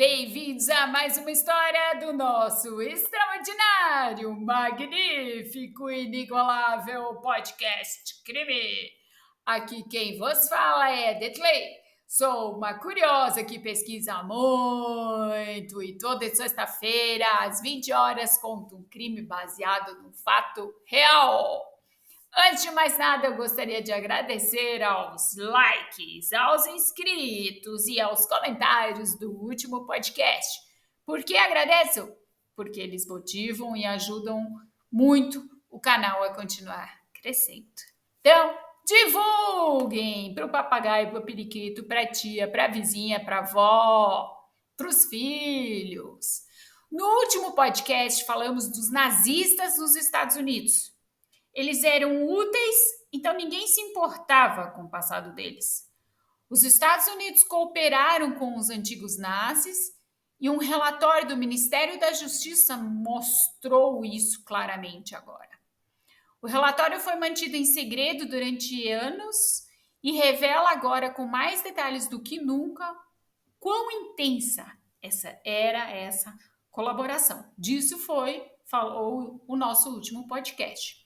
Bem-vindos a mais uma história do nosso extraordinário, magnífico e inigualável podcast Crime. Aqui quem vos fala é Detley. Sou uma curiosa que pesquisa muito e toda sexta-feira, às 20 horas, conto um crime baseado num fato real. Antes de mais nada, eu gostaria de agradecer aos likes, aos inscritos e aos comentários do último podcast. Por que agradeço? Porque eles motivam e ajudam muito o canal a continuar crescendo. Então, divulguem para o papagaio, para o periquito, para a tia, para a vizinha, para a avó, para os filhos. No último podcast, falamos dos nazistas nos Estados Unidos. Eles eram úteis, então ninguém se importava com o passado deles. Os Estados Unidos cooperaram com os antigos nazis e um relatório do Ministério da Justiça mostrou isso claramente agora. O relatório foi mantido em segredo durante anos e revela agora com mais detalhes do que nunca quão intensa essa colaboração. Disso falou o nosso último podcast.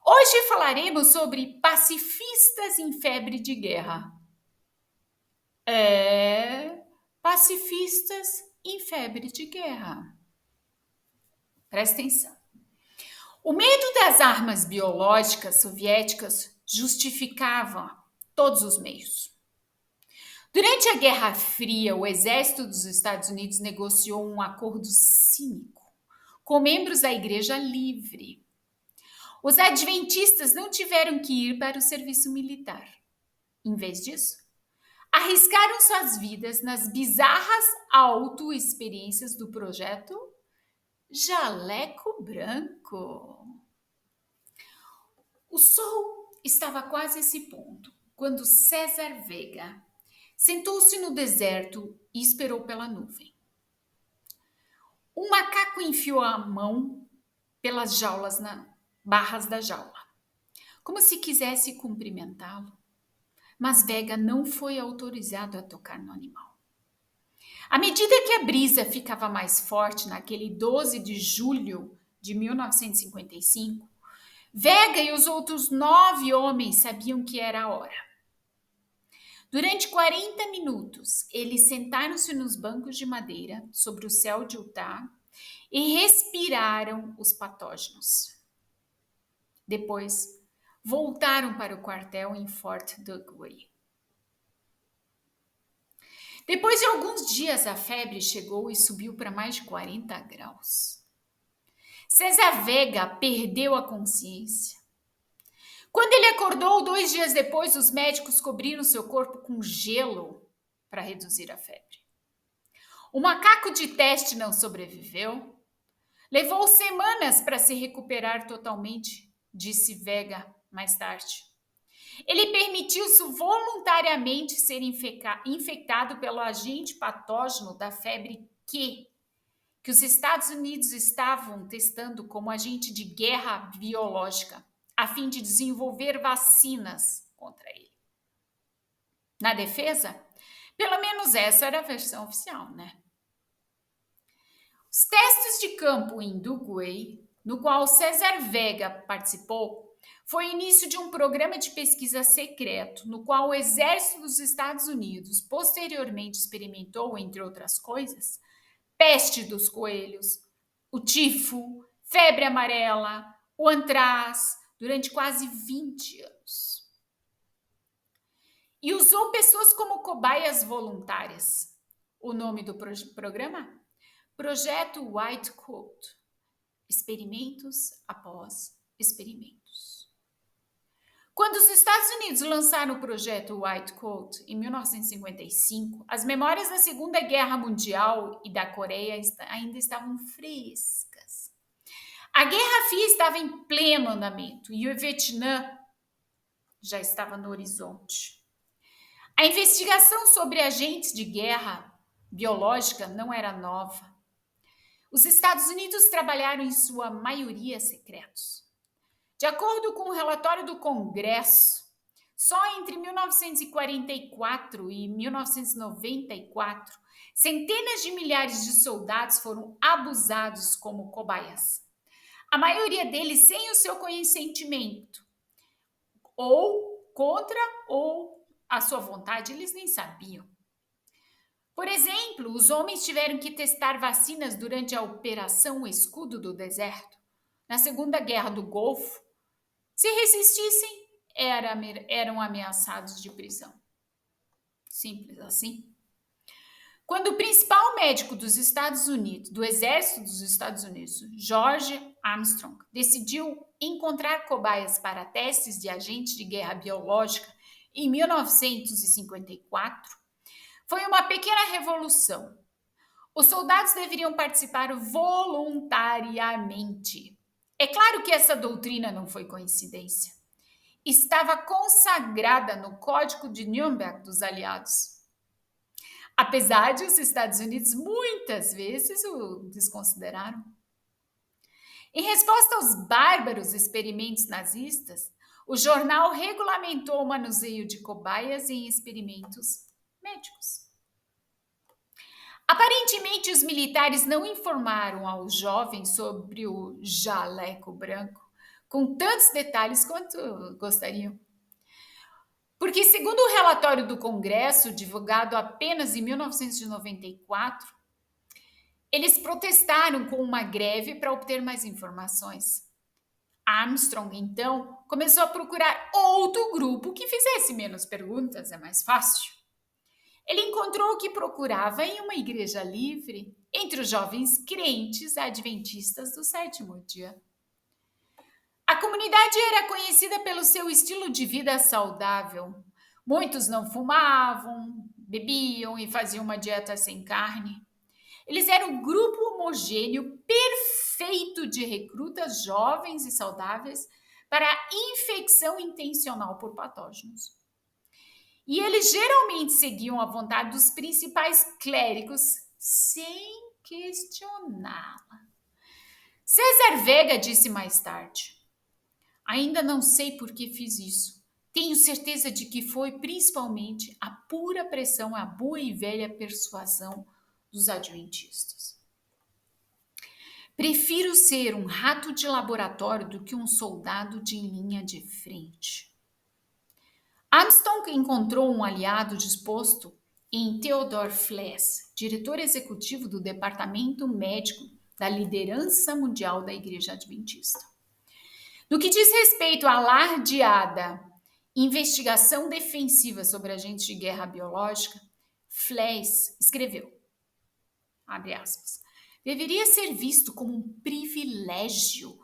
Hoje falaremos sobre pacifistas em febre de guerra. Pacifistas em febre de guerra. Presta atenção. O medo das armas biológicas soviéticas justificava todos os meios. Durante a Guerra Fria, o exército dos Estados Unidos negociou um acordo cínico com membros da Igreja Livre. Os adventistas não tiveram que ir para o serviço militar. Em vez disso, arriscaram suas vidas nas bizarras autoexperiências do projeto Jaleco Branco. O sol estava quase a esse ponto, quando César Vega sentou-se no deserto e esperou pela nuvem. Um macaco enfiou a mão pelas barras da jaula, como se quisesse cumprimentá-lo, mas Vega não foi autorizado a tocar no animal. À medida que a brisa ficava mais forte naquele 12 de julho de 1955, Vega e os outros 9 homens sabiam que era a hora. Durante 40 minutos, eles sentaram-se nos bancos de madeira sobre o céu de Utah e respiraram os patógenos. Depois, voltaram para o quartel em Fort Dugway. Depois de alguns dias, a febre chegou e subiu para mais de 40 graus. César Vega perdeu a consciência. Quando ele acordou 2 dias depois, os médicos cobriram seu corpo com gelo para reduzir a febre. O macaco de teste não sobreviveu. Levou semanas para se recuperar totalmente, disse Vega mais tarde. Ele permitiu-se voluntariamente ser infectado pelo agente patógeno da febre Q, que os Estados Unidos estavam testando como agente de guerra biológica, a fim de desenvolver vacinas contra ele. Na defesa, pelo menos essa era a versão oficial, né? Os testes de campo em Dugway, no qual César Vega participou, foi o início de um programa de pesquisa secreto, no qual o Exército dos Estados Unidos posteriormente experimentou, entre outras coisas, peste dos coelhos, o tifo, febre amarela, o antrás, durante quase 20 anos. E usou pessoas como cobaias voluntárias. O nome do programa? Projeto White Coat. Experimentos após experimentos. Quando os Estados Unidos lançaram o projeto White Coat em 1955, as memórias da Segunda Guerra Mundial e da Coreia ainda estavam frescas. A Guerra Fria estava em pleno andamento e o Vietnã já estava no horizonte. A investigação sobre agentes de guerra biológica não era nova. Os Estados Unidos trabalharam em sua maioria secretos. De acordo com o relatório do Congresso Só entre 1944 e 1994, centenas de milhares de soldados foram abusados como cobaias. A maioria deles sem o seu consentimento, ou contra ou a sua vontade, eles nem sabiam. Por exemplo, os homens tiveram que testar vacinas durante a Operação Escudo do Deserto, na Segunda Guerra do Golfo. Se resistissem, eram ameaçados de prisão. Simples assim. Quando o principal médico dos Estados Unidos, do Exército dos Estados Unidos, George Armstrong, decidiu encontrar cobaias para testes de agentes de guerra biológica em 1954, foi uma pequena revolução. Os soldados deveriam participar voluntariamente. É claro que essa doutrina não foi coincidência. Estava consagrada no Código de Nuremberg dos Aliados. Apesar de os Estados Unidos muitas vezes o desconsideraram. Em resposta aos bárbaros experimentos nazistas, o jornal regulamentou o manuseio de cobaias em experimentos médicos. Aparentemente, os militares não informaram aos jovens sobre o jaleco branco com tantos detalhes quanto gostariam. Porque, segundo o relatório do Congresso, divulgado apenas em 1994, eles protestaram com uma greve para obter mais informações. Armstrong, então, começou a procurar outro grupo que fizesse menos perguntas, é mais fácil. Ele encontrou o que procurava em uma igreja livre entre os jovens crentes adventistas do sétimo dia. A comunidade era conhecida pelo seu estilo de vida saudável. Muitos não fumavam, bebiam e faziam uma dieta sem carne. Eles eram um grupo homogêneo perfeito de recrutas jovens e saudáveis para a infecção intencional por patógenos. E eles geralmente seguiam a vontade dos principais clérigos sem questioná-la. César Vega disse mais tarde: ainda não sei por que fiz isso. Tenho certeza de que foi principalmente a pura pressão, a boa e velha persuasão dos adventistas. Prefiro ser um rato de laboratório do que um soldado de linha de frente. Armstrong encontrou um aliado disposto em Theodore Fless, diretor executivo do Departamento Médico da Liderança Mundial da Igreja Adventista. No que diz respeito à alardeada investigação defensiva sobre agentes de guerra biológica, Fless escreveu, abre aspas, deveria ser visto como um privilégio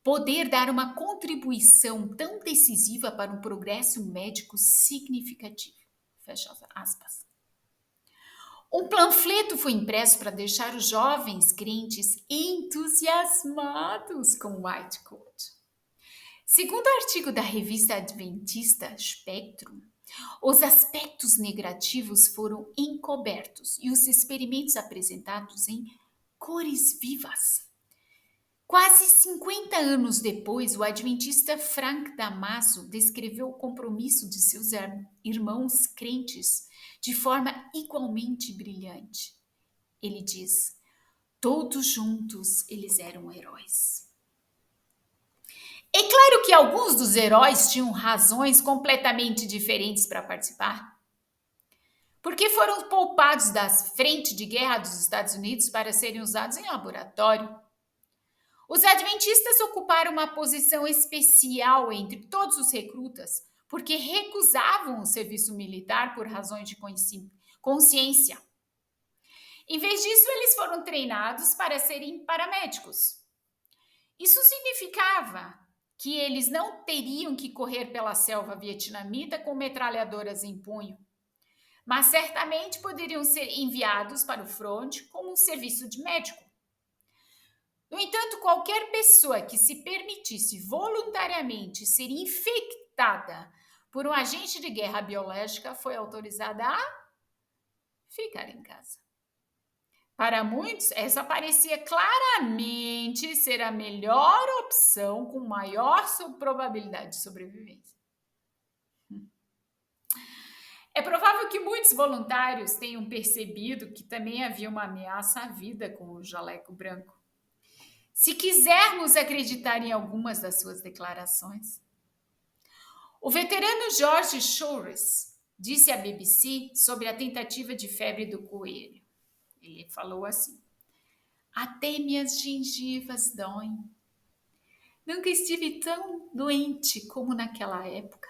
poder dar uma contribuição tão decisiva para um progresso médico significativo. Fecha aspas. Um panfleto foi impresso para deixar os jovens crentes entusiasmados com o White Coat. Segundo o artigo da revista adventista Spectrum, os aspectos negativos foram encobertos e os experimentos apresentados em cores vivas. Quase 50 anos depois, o adventista Frank Damaso descreveu o compromisso de seus irmãos crentes de forma igualmente brilhante. Ele diz: todos juntos eles eram heróis. É claro que alguns dos heróis tinham razões completamente diferentes para participar. Porque foram poupados da frente de guerra dos Estados Unidos para serem usados em laboratório. Os adventistas ocuparam uma posição especial entre todos os recrutas, porque recusavam o serviço militar por razões de consciência. Em vez disso, eles foram treinados para serem paramédicos. Isso significava que eles não teriam que correr pela selva vietnamita com metralhadoras em punho, mas certamente poderiam ser enviados para o fronte como um serviço de médico. No entanto, qualquer pessoa que se permitisse voluntariamente ser infectada por um agente de guerra biológica foi autorizada a ficar em casa. Para muitos, essa parecia claramente ser a melhor opção com maior probabilidade de sobrevivência. É provável que muitos voluntários tenham percebido que também havia uma ameaça à vida com o jaleco branco. Se quisermos acreditar em algumas das suas declarações, o veterano George Shores disse à BBC sobre a tentativa de febre do coelho. Ele falou assim: até minhas gengivas doem. Nunca estive tão doente como naquela época.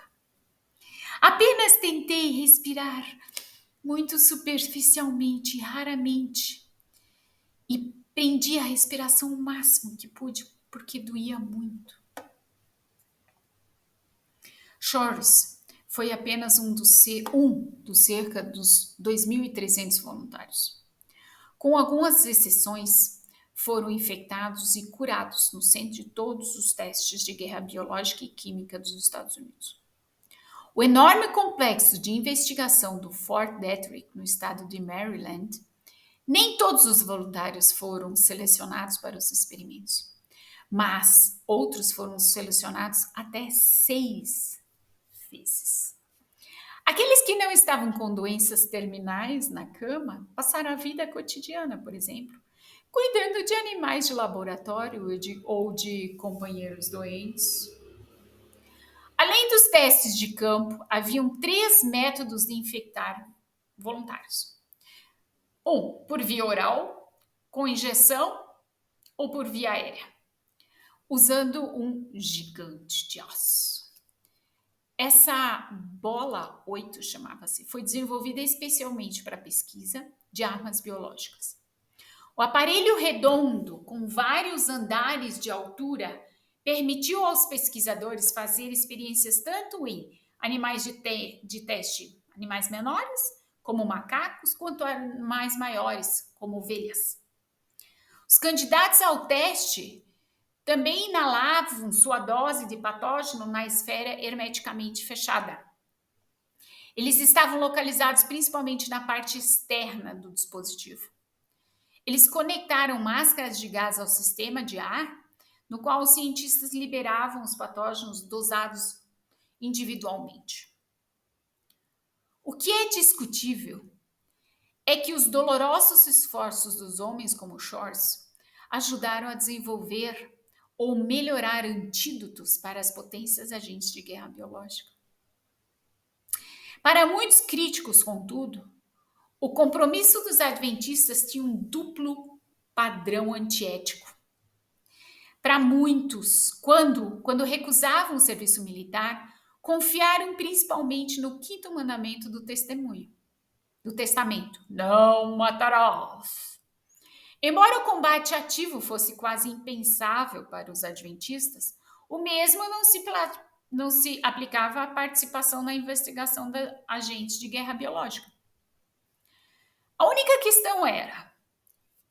Apenas tentei respirar muito superficialmente e raramente e prendi a respiração o máximo que pude porque doía muito. Shores foi apenas um dos cerca dos 2.300 voluntários. Com algumas exceções, foram infectados e curados no centro de todos os testes de guerra biológica e química dos Estados Unidos. O enorme complexo de investigação do Fort Detrick, no estado de Maryland, nem todos os voluntários foram selecionados para os experimentos, mas outros foram selecionados até 6 vezes. Aqueles que não estavam com doenças terminais na cama passaram a vida cotidiana, por exemplo, cuidando de animais de laboratório ou de companheiros doentes. Além dos testes de campo, haviam 3 métodos de infectar voluntários. Um, por via oral, com injeção, ou por via aérea, usando um gigante de aço. Essa bola 8 chamava-se, foi desenvolvida especialmente para pesquisa de armas biológicas. O aparelho redondo, com vários andares de altura, permitiu aos pesquisadores fazer experiências tanto em animais de teste, animais menores, como macacos, quanto animais maiores, como ovelhas. Os candidatos ao teste também inalavam sua dose de patógeno na esfera hermeticamente fechada. Eles estavam localizados principalmente na parte externa do dispositivo. Eles conectaram máscaras de gás ao sistema de ar, no qual os cientistas liberavam os patógenos dosados individualmente. O que é discutível é que os dolorosos esforços dos homens como Shores ajudaram a desenvolver ou melhorar antídotos para as potências agentes de guerra biológica. Para muitos críticos, contudo, o compromisso dos adventistas tinha um duplo padrão antiético. Para muitos, quando recusavam o serviço militar, confiaram principalmente no 5º mandamento do testamento: não matarás. Embora o combate ativo fosse quase impensável para os adventistas, o mesmo não se aplicava à participação na investigação de agentes de guerra biológica. A única questão era: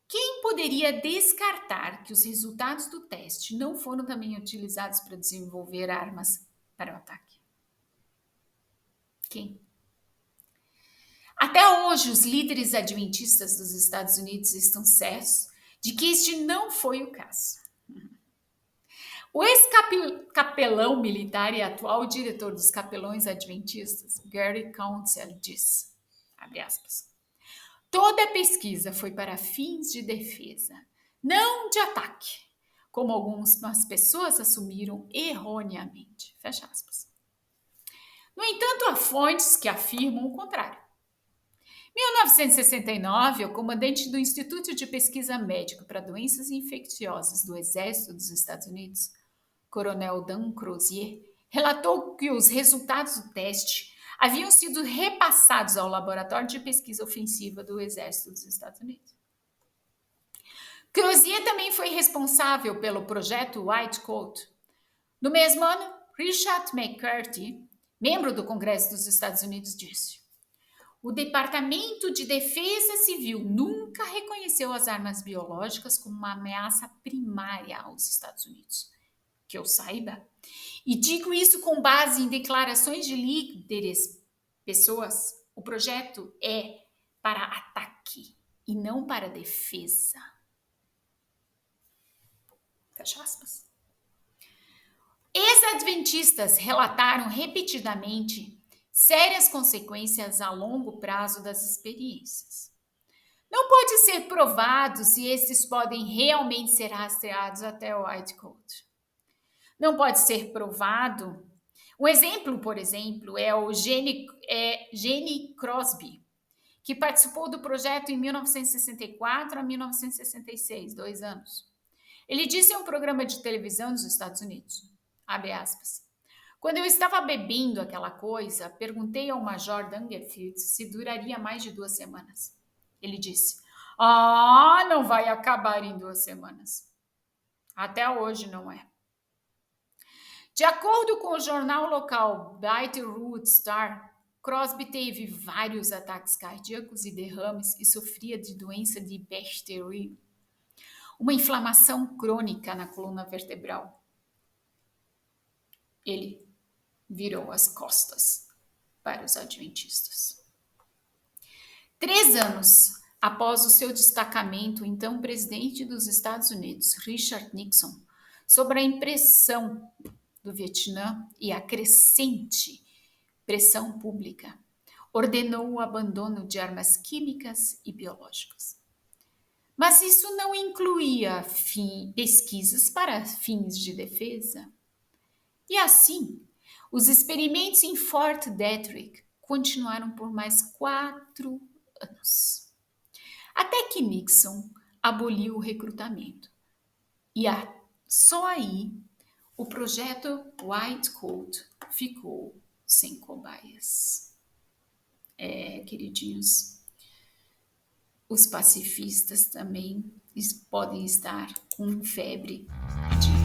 quem poderia descartar que os resultados do teste não foram também utilizados para desenvolver armas para o ataque? Quem? Até hoje, os líderes adventistas dos Estados Unidos estão certos de que este não foi o caso. O ex-capelão militar e atual diretor dos capelões adventistas, Gary Council, diz, abre aspas, toda a pesquisa foi para fins de defesa, não de ataque, como algumas pessoas assumiram erroneamente. Fecha aspas. No entanto, há fontes que afirmam o contrário. Em 1969, o comandante do Instituto de Pesquisa Médica para Doenças Infecciosas do Exército dos Estados Unidos, Coronel Dan Crozier, relatou que os resultados do teste haviam sido repassados ao Laboratório de Pesquisa Ofensiva do Exército dos Estados Unidos. Crozier também foi responsável pelo projeto White Coat. No mesmo ano, Richard McCarthy, membro do Congresso dos Estados Unidos, disse: o Departamento de Defesa Civil nunca reconheceu as armas biológicas como uma ameaça primária aos Estados Unidos, que eu saiba. E digo isso com base em declarações de líderes, pessoas. O projeto é para ataque e não para defesa. Fecha aspas. Ex-adventistas relataram repetidamente sérias consequências a longo prazo das experiências. Não pode ser provado se esses podem realmente ser rastreados até o White Coat. Não pode ser provado. Um exemplo, por exemplo, é o Gene Crosby, que participou do projeto em 1964 a 1966, 2 anos. Ele disse em um programa de televisão nos Estados Unidos, abre aspas, quando eu estava bebendo aquela coisa, perguntei ao Major Dangerfield se duraria mais de 2 semanas. Ele disse, não vai acabar em 2 semanas. Até hoje não é. De acordo com o jornal local Baton Rouge Star, Crosby teve vários ataques cardíacos e derrames e sofria de doença de Behçetiri, uma inflamação crônica na coluna vertebral. Ele virou as costas para os adventistas. 3 anos após o seu destacamento, o então presidente dos Estados Unidos, Richard Nixon, sobre a impressão do Vietnã e a crescente pressão pública, ordenou o abandono de armas químicas e biológicas. Mas isso não incluía pesquisas para fins de defesa. E assim, os experimentos em Fort Detrick continuaram por mais 4 anos. Até que Nixon aboliu o recrutamento. E só aí o projeto White Coat ficou sem cobaias. Queridinhos, os pacifistas também podem estar com febre de